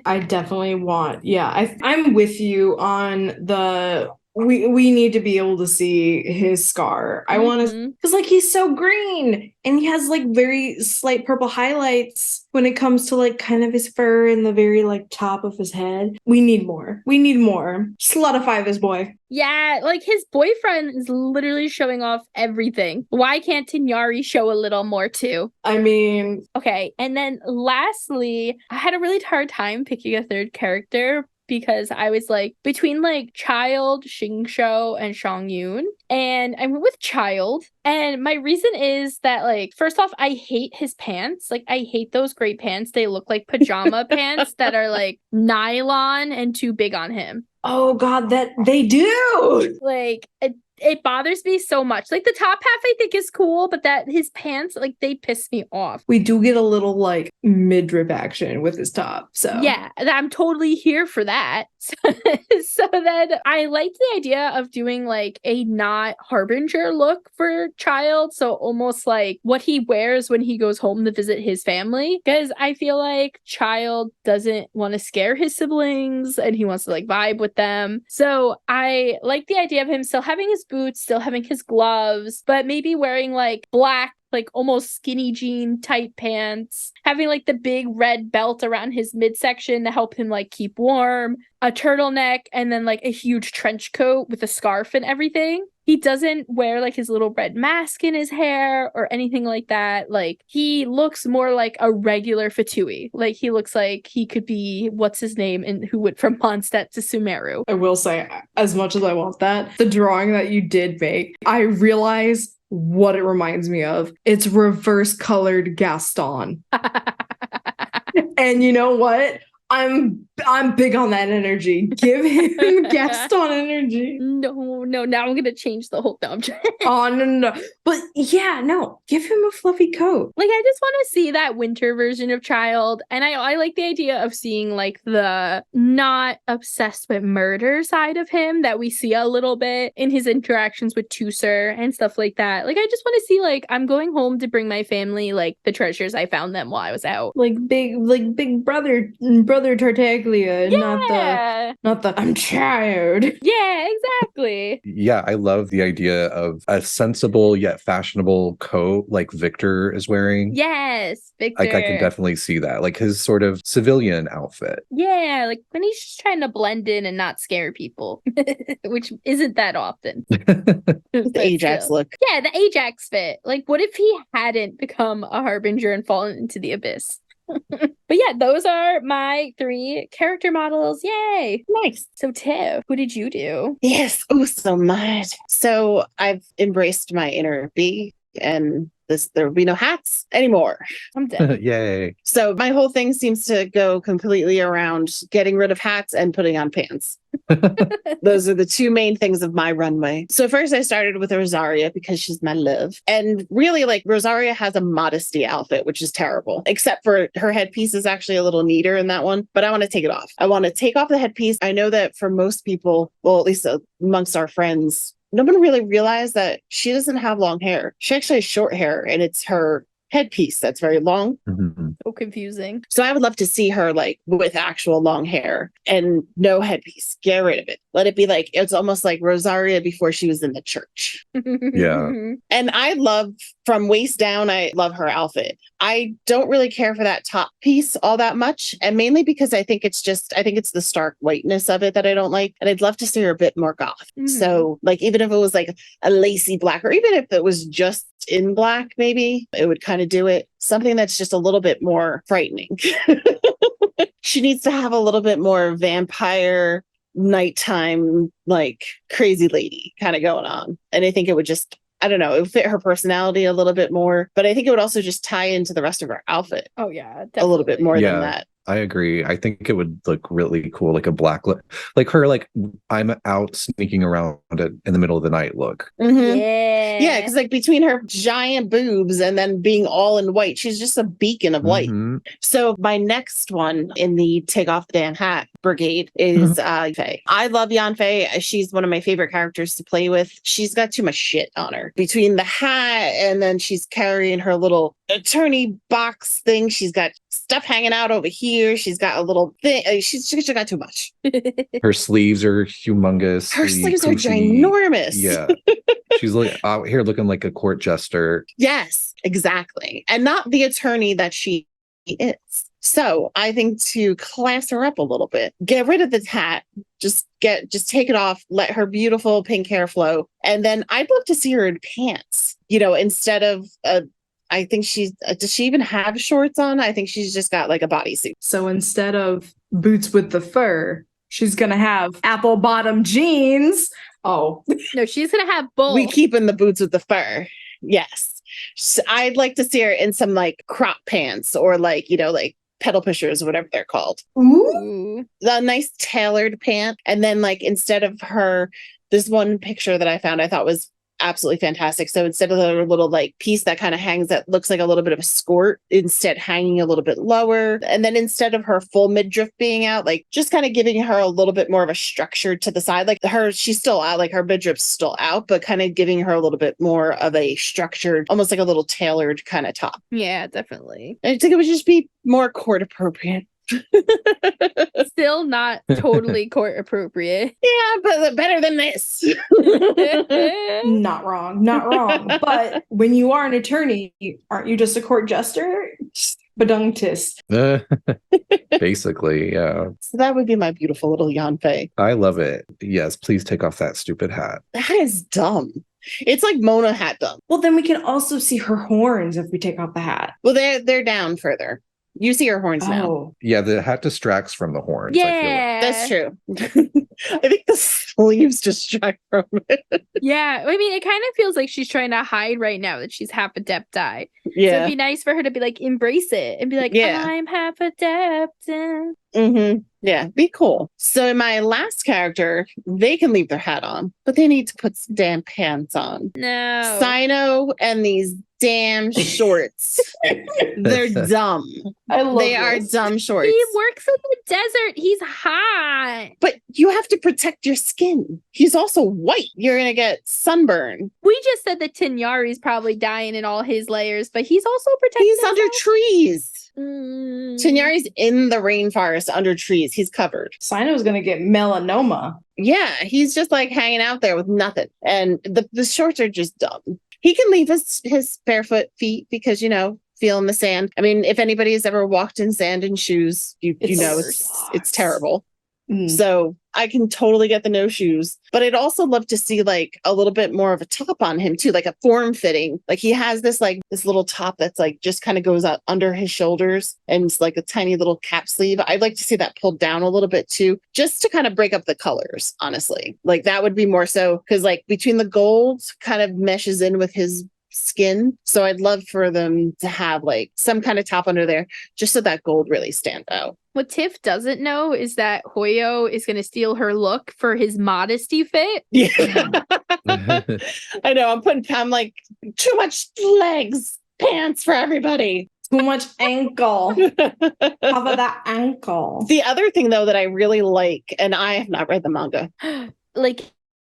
I definitely want. Yeah, I'm with you on the. We need to be able to see his scar. I want to, because like he's so green and he has like very slight purple highlights when it comes to like kind of his fur and the very like top of his head. We need more. Slutify this boy. Yeah, like his boyfriend is literally showing off everything. Why can't Tignari show a little more too? I mean, okay. And then lastly, I had a really hard time picking a third character, because I was like between like Childe, Xingqiu, and Shang and I went with Childe. And my reason is that, like, first off, I hate his pants. Like, I hate those gray pants. They look like pajama pants that are like nylon and too big on him. Oh God, that they do. Like, it bothers me so much. Like, the top half I think is cool, but that his pants, like, they piss me off. We do get a little like midriff action with his top. So yeah, I'm totally here for that. So then I liked the idea of doing like a not harbinger look for Childe. So almost like what he wears when he goes home to visit his family. Because I feel like Childe doesn't want to scare his siblings and he wants to like vibe with them. So I like the idea of him still having his boots, still having his gloves, but maybe wearing like black, like almost skinny jean type pants, having like the big red belt around his midsection to help him like keep warm, a turtleneck, and then like a huge trench coat with a scarf and everything. He doesn't wear like his little red mask in his hair or anything like that. Like, he looks more like a regular Fatui. Like, he looks like he could be, what's his name, and who went from Mondstadt to Sumeru. I will say, as much as I want that, the drawing that you did make, I realize what it reminds me of. It's reverse colored Gaston. And you know what? I'm big on that energy. Give him Gaston energy. No, now I'm gonna change the whole thumb. Oh, no. But yeah, no, give him a fluffy coat. Like, I just want to see that winter version of Childe. And I like the idea of seeing like the not obsessed with murder side of him that we see a little bit in his interactions with Tusser and stuff like that. Like, I just want to see like, I'm going home to bring my family like the treasures I found them while I was out. Like big brother Tartaglia, not the I'm tired. Yeah, exactly. Yeah, I love the idea of a sensible yet fashionable coat like Victor is wearing. Yes, Victor. Like, I can definitely see that. Like his sort of civilian outfit. Yeah, like when he's just trying to blend in and not scare people, which isn't that often. The Ajax look. Yeah, the Ajax fit. Like, what if he hadn't become a harbinger and fallen into the abyss? But yeah, those are my 3 character models. Yay! Nice. So Tiff, who did you do? Yes. Oh, so much. So I've embraced my inner bee, and there will be no hats anymore. I'm dead. Yay. So my whole thing seems to go completely around getting rid of hats and putting on pants. Those are the 2 main things of my runway. So first I started with Rosaria because she's my love. And really, like, Rosaria has a modesty outfit, which is terrible, except for her headpiece is actually a little neater in that one, but I want to take it off. I want to take off the headpiece. I know that for most people, well, at least amongst our friends, no one really realized that she doesn't have long hair. She actually has short hair, and it's her headpiece that's very long. Mm-hmm. So confusing. So I would love to see her like with actual long hair and no headpiece. Get rid of it. Let it be like, it's almost like Rosaria before she was in the church. Yeah. And I love, from waist down, I love her outfit. I don't really care for that top piece all that much. And mainly because I think it's the stark whiteness of it that I don't like. And I'd love to see her a bit more goth. Mm-hmm. So like, even if it was like a lacy black, or even if it was just in black, maybe it would kind of do it. Something that's just a little bit more frightening. She needs to have a little bit more vampire nighttime, like crazy lady kind of going on. And I think it would just, I don't know, it would fit her personality a little bit more, but I think it would also just tie into the rest of her outfit. Oh yeah, definitely. A little bit more than that. I agree. I think it would look really cool, like a black look, like her, like I'm out sneaking around it in the middle of the night look. Mm-hmm. Yeah, because like between her giant boobs and then being all in white, she's just a beacon of light. Mm-hmm. So my next one in the take off the damn hat brigade is Yanfei. I love Yanfei. She's one of my favorite characters to play with. She's got too much shit on her between the hat and then she's carrying her little attorney box thing. She's got stuff hanging out over here. She's got a little thing. She's got too much. Her sleeves are humongous. Her sleeves are ginormous. Yeah. She's like out here looking like a court jester. Yes, exactly. And not the attorney that she is. So I think to class her up a little bit, get rid of the hat, just take it off, let her beautiful pink hair flow. And then I'd love to see her in pants, instead of I think does she even have shorts on? I think she's just got like a bodysuit. So instead of boots with the fur, She's gonna have apple bottom jeans. Oh, No, she's gonna have both. We keep in the boots with the fur. Yes. So I'd like to see her in some like crop pants or like, like pedal pushers or whatever they're called. ooh. Ooh. A nice tailored pant. And then like instead of her, this one picture that I found I thought was absolutely fantastic. So instead of the little like piece that kind of hangs that looks like a little bit of a skirt, instead hanging a little bit lower. And then instead of her full midriff being out, like just kind of giving her a little bit more of a structure to the side. Like she's still out, like her midriff's still out, but kind of giving her a little bit more of a structured, almost like a little tailored kind of top. Yeah, definitely. I think it would just be more court appropriate. Still not totally court appropriate. Yeah, but better than this. Not wrong, not wrong. But when you are an attorney, aren't you just a court jester? Badunktis. Basically, yeah. So that would be my beautiful little Yanfei. I love it. Yes, please take off that stupid hat. That is dumb. It's like Mona hat dumb. Well, then we can also see her horns if we take off the hat. Well, they're down further. You see her horns now. Oh, Yeah, the hat distracts from the horns. I feel like. Yeah. That's true. I think the sleeves distract from it. Yeah. I mean, it kind of feels like she's trying to hide right now that she's half adept eye. So Yeah. it'd be nice for her to be like, embrace it and be like, Yeah. I'm half adept. Yeah, be cool. So in my last character, they can leave their hat on, but they need to put some damn pants on. No. Sino and these damn shorts. They're dumb. I love They are this. dumb shorts. He works in the desert. He's hot. But you have to protect your skin. He's also white. You're going to get sunburn. We just said that Tinyari's probably dying in all his layers, but he's also protecting He's under himself. trees. Mm. Tinyari's in the rainforest under trees. He's covered. Sino's gonna get melanoma. Yeah, he's just like hanging out there with nothing. And the shorts are just dumb. He can leave his barefoot feet because, feel in the sand. I mean, if anybody has ever walked in sand in shoes, you know it's terrible. Mm. So I can totally get the no shoes, but I'd also love to see like a little bit more of a top on him too, like a form fitting. Like he has this little top that's like just kind of goes out under his shoulders and it's like a tiny little cap sleeve. I'd like to see that pulled down a little bit too, just to kind of break up the colors, honestly. Like that would be more so because like between the gold kind of meshes in with his skin. So I'd love for them to have like some kind of top under there just so that gold really stands out. What Tiff doesn't know is that Hoyo is going to steal her look for his modesty fit. Yeah. I know. I'm like too much legs, pants for everybody. Too much ankle. Cover that ankle. The other thing though that I really like, and I have not read the manga. Like,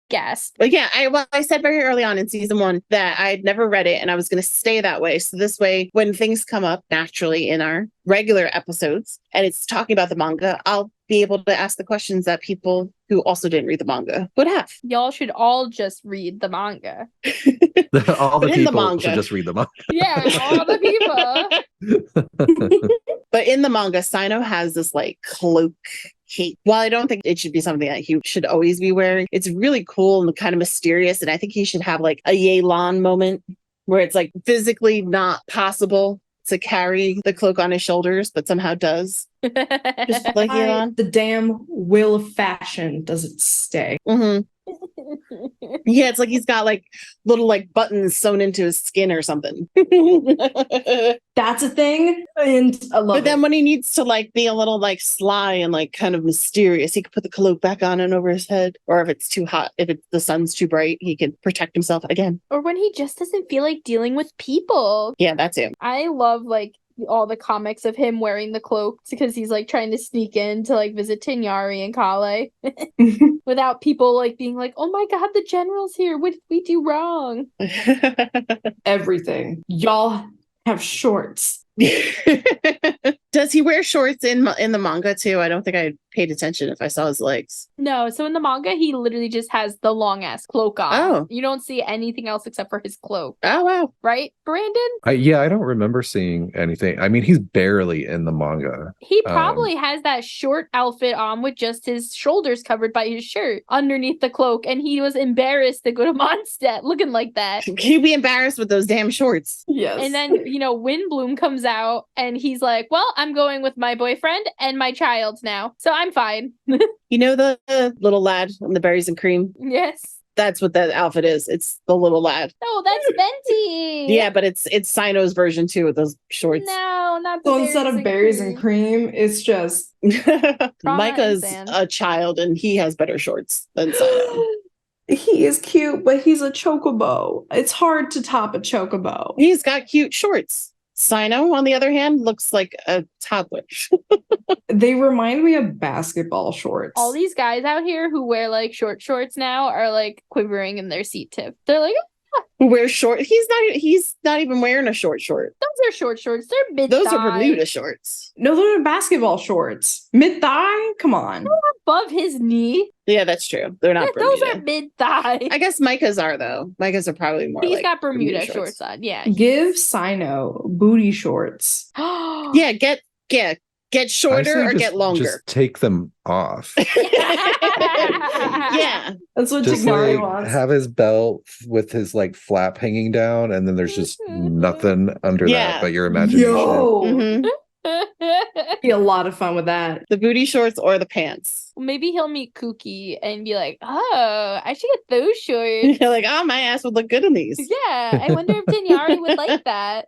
gasp. But yeah, I said very early on in season 1 that I'd never read it and I was going to stay that way. So this way, when things come up naturally in our regular episodes and it's talking about the manga, I'll be able to ask the questions that people who also didn't read the manga would have. Y'all should all just read the manga. All the But in the people manga. should just read the manga. Yeah, all the people. But in the manga, Sino has this like cloak cape. While I don't think it should be something that he should always be wearing, it's really cool and kind of mysterious. And I think he should have like a Yelan moment where it's like physically not possible to carry the cloak on his shoulders, but somehow does. Just like Yelan. The damn wheel of fashion doesn't stay. Mm-hmm. Yeah, it's like he's got like little like buttons sewn into his skin or something. That's a thing, and I love But then it. when he needs to like be a little like sly and like kind of mysterious, he could put the cloak back on and over his head. Or if it's too hot, if the sun's too bright, he can protect himself again. Or when he just doesn't feel like dealing with people. Yeah, that's him. I love like all the comics of him wearing the cloak because he's like trying to sneak in to like visit Tinyari and Kale without people like being like, oh my god, the general's here. What did we do wrong? Everything. Y'all have shorts. Does he wear shorts in the manga too? I don't think I paid attention if I saw his legs. No, so in the manga, he literally just has the long ass cloak on. Oh. You don't see anything else except for his cloak, Oh, wow. right, Brandon? I don't remember seeing anything. I mean, he's barely in the manga. He probably has that short outfit on with just his shoulders covered by his shirt underneath the cloak, and he was embarrassed to go to Mondstadt looking like that. He'd be embarrassed with those damn shorts. Yes. And then, Windbloom comes out and he's like, well, I'm going with my boyfriend and my child now. So I'm I'm fine. You know the little lad in the berries and cream? Yes. That's what that outfit is. It's the little lad. Oh, that's Venti. Yeah, but it's Sino's version too with those shorts. No, not the So instead of berries and cream, it's just Micah's and a child and he has better shorts than Sino. he is cute, but he's a chocobo. It's hard to top a chocobo. He's got cute shorts. Sino, on the other hand, looks like a toddler. They remind me of basketball shorts. all these guys out here who wear like short shorts now are like quivering in their seat tip. They're like, Wear short. He's not even wearing a short short. those are short shorts. They're mid Those are Bermuda shorts. No, those are basketball shorts. Mid-thigh? Come on. above his knee. Yeah, that's true. They're not Those Bermuda. are mid thigh. I guess Micah's are though. Micah's are probably more. He's like got Bermuda shorts on. Yeah. Give Sino booty shorts. Yeah, get shorter Honestly, or just- get longer. Just take them off. Yeah. That's what Just Tignari like wants. have his belt with his like flap hanging down, and then there's just nothing under Yeah. that but your imagination. Yo! Mhm. Be a lot of fun with that. The booty shorts or the pants. Maybe he'll meet Kooky and be like, oh, I should get those shorts. You're like, oh, my ass would look good in these. Yeah, I wonder if Tignari would like that.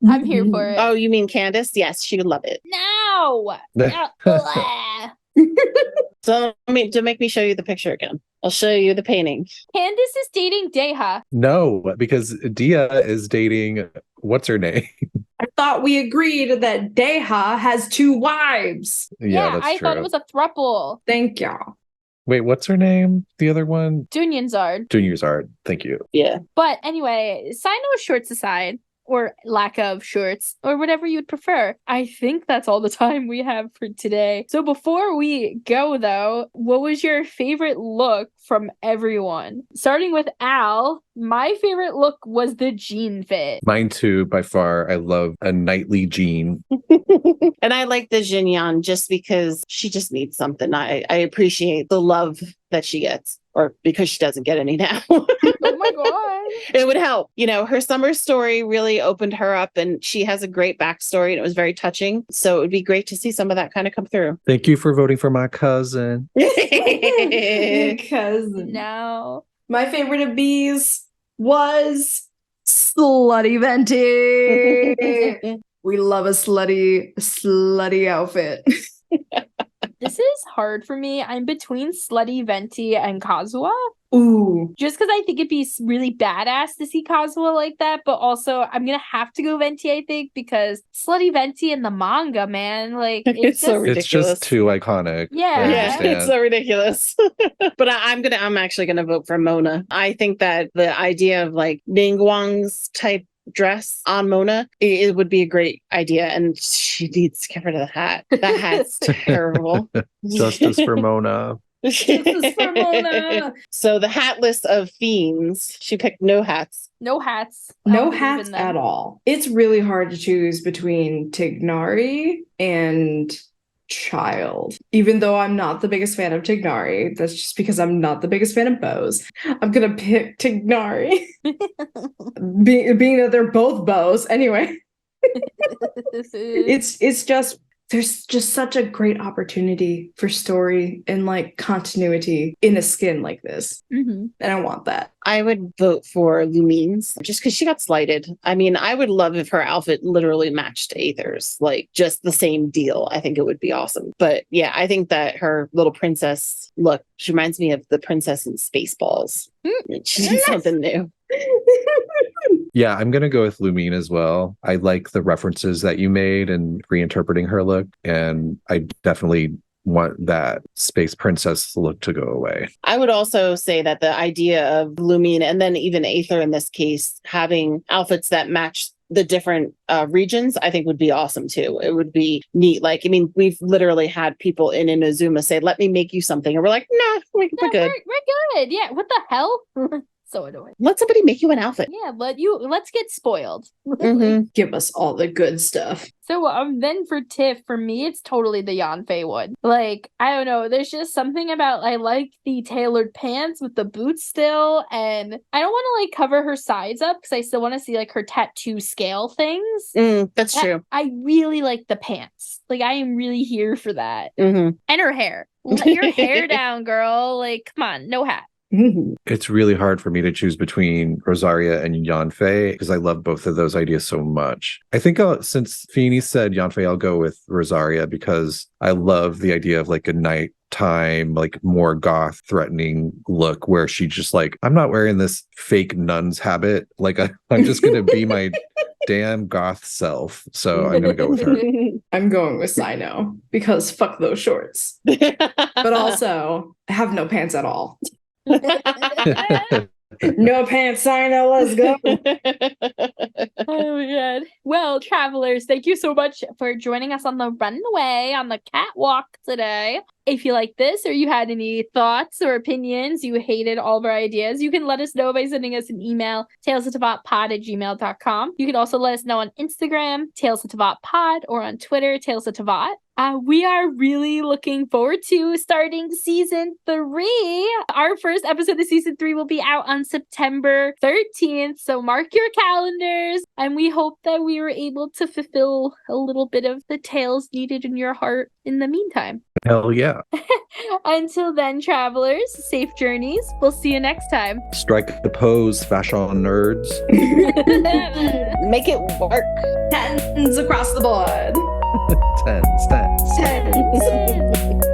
I'm here for it. Oh, you mean Candace? Yes, she would love it. No! Blah. So to make me show you the picture again. I'll show you the painting. Candace is dating Deha. No, because Dia is dating what's her name? I thought we agreed that Deha has 2 wives. Yeah, that's I true. thought it was a thruple. Thank y'all. Wait, what's her name? The other one? Dunyanzard. Junior's art. Thank you. Yeah. But anyway, Sino's shorts aside, or lack of shorts, or whatever you'd prefer. I think that's all the time we have for today. So before we go, though, what was your favorite look from everyone? Starting with Al, my favorite look was the jean fit. Mine too, by far. I love a nightly jean. And I like the Xinyan just because she just needs something. I appreciate the love that she gets. Or because she doesn't get any now. Oh my god. It would help. You know, her summer story really opened her up and she has a great backstory and it was very touching. So it would be great to see some of that kind of come through. Thank you for voting for my cousin. Cousin. No. My favorite of bees was slutty Venti. We love a slutty outfit. This is hard for me. I'm between Slutty, Venti, and Kazuha. Ooh. Just because I think it'd be really badass to see Kazuha like that, but also I'm gonna have to go Venti, I think, because Slutty Venti in the manga, man, like It's so just, It's just too iconic. Yeah. I Yeah, understand. it's so ridiculous. But I'm actually gonna vote for Mona. I think that the idea of like Ningguang's type dress on Mona, it would be a great idea. And she needs to get rid of the hat. That hat's terrible. Justice for Mona. Justice for Mona. So the hat list of fiends, she picked no hats. no hats. I No don't believe hats in them. at all. It's really hard to choose between Tignari and Childe. Even though I'm not the biggest fan of Tignari, that's just because I'm not the biggest fan of bows. I'm gonna pick Tignari. Being that they're both bows. Anyway, it's just there's just such a great opportunity for story and like continuity in a skin like this. Mhm. And I want that. I would vote for Lumine's just because she got slighted. I mean, I would love if her outfit literally matched Aether's, like just the same deal. I think it would be awesome. But yeah, I think that her little princess look, she reminds me of the princess in Spaceballs. She needs something new. Yeah, I'm gonna go with Lumine as well. I like the references that you made and reinterpreting her look, and I definitely want that space princess look to go away. I would also say that the idea of Lumine and then even Aether in this case, having outfits that match the different regions, I think would be awesome too. It would be neat. Like, I mean, we've literally had people in Inazuma say, let me make you something. And we're like, nah, we're No, good. we're good. Yeah. What the hell? So annoying. Let somebody make you an outfit. Yeah, let's get spoiled. Mhm. Give us all the good stuff. So then for Tiff, for me, it's totally the Yanfei one. Like, I don't know, there's just something about, I like the tailored pants with the boots still, and I don't want to like cover her sides up because I still want to see like her tattoo scale things. That's true. I really like the pants. Like, I am really here for that. Mhm. And her hair. Let your hair down, girl. Like, come on, no hat. It's really hard for me to choose between Rosaria and Yanfei because I love both of those ideas so much. I think since Feeny said Yanfei, I'll go with Rosaria because I love the idea of like a nighttime, like more goth threatening look where she just like, I'm not wearing this fake nun's habit. Like I'm just going to be my damn goth self. So I'm going to go with her. I'm going with Sino because fuck those shorts. But also, I have no pants at all. No pants, Sino, let's go. Oh my god. Well, travelers, thank you so much for joining us on the runway on the catwalk today. If you like this or you had any thoughts or opinions, you hated all of our ideas, you can let us know by sending us an email, talesoftevatpod@gmail.com. You can also let us know on Instagram, talesoftevatpod, or on Twitter, talesoftevat. We are really looking forward to starting season 3. Our first episode of season 3 will be out on September 13th, so mark your calendars. And we hope that we were able to fulfill a little bit of the tales needed in your heart in the meantime. Hell yeah. Until then, travelers, safe journeys. We'll see you next time. Strike the pose, fashion nerds. Make it work. 10s across the board. Tens. Tens.